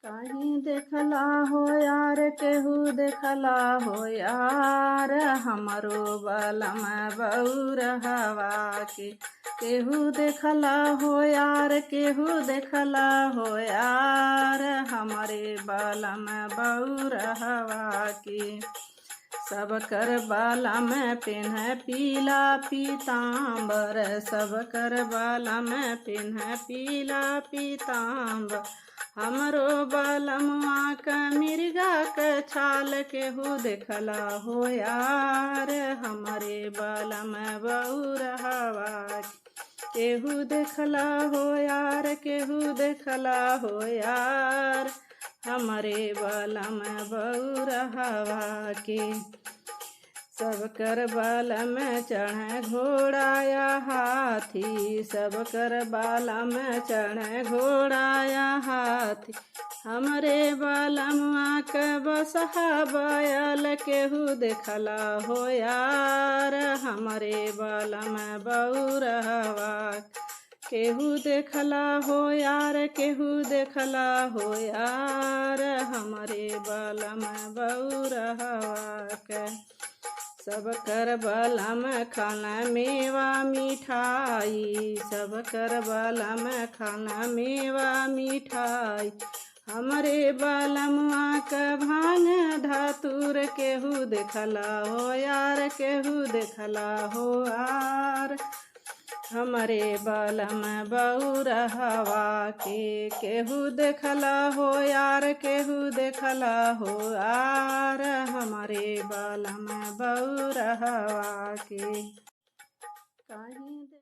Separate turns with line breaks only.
कहीं देखला हो यार केहू देखला हो यार हमरो बलम बउरहवा के। केहू देखला हो यार केहू देखला हो यार हमरे बलम बउरहवा के। सब कर बाला में पिन्ह पीला पीताम्बर, सब कर बाला में पिन्ह पीला पीताम्बर। हमरो बलमुआ क मिर्गा क छाल केहू देखला हो यार हमरे बलम बउरहवा के। केहू देखला हो यार केहू देखला हो यार हमरे बलम बउरहवा के। सब कर बाल में चढ़े घोड़ा या हाथी, सब कर बाल में चढ़े घोड़ा या हाथी। हमरे बलमुआ क बसहा बैल केहू देखला हो यार हमरे बलम बउरहवा के। केहू देखला हो यार केहू देखला हो यार हमरे बलम बउरहवा के। सब कर बलम खाना मेवा मिठाई, सब कर बलम खाना मेवा मिठाई। हमरे बलमुआ क भांग धतूर केहू देखला हो यार केहू देखला हो यार हमरे बलम बउरहवा के। केहू देखला हो यार केहू देखला हो यार हमरे बलम बउरहवा के। कहीं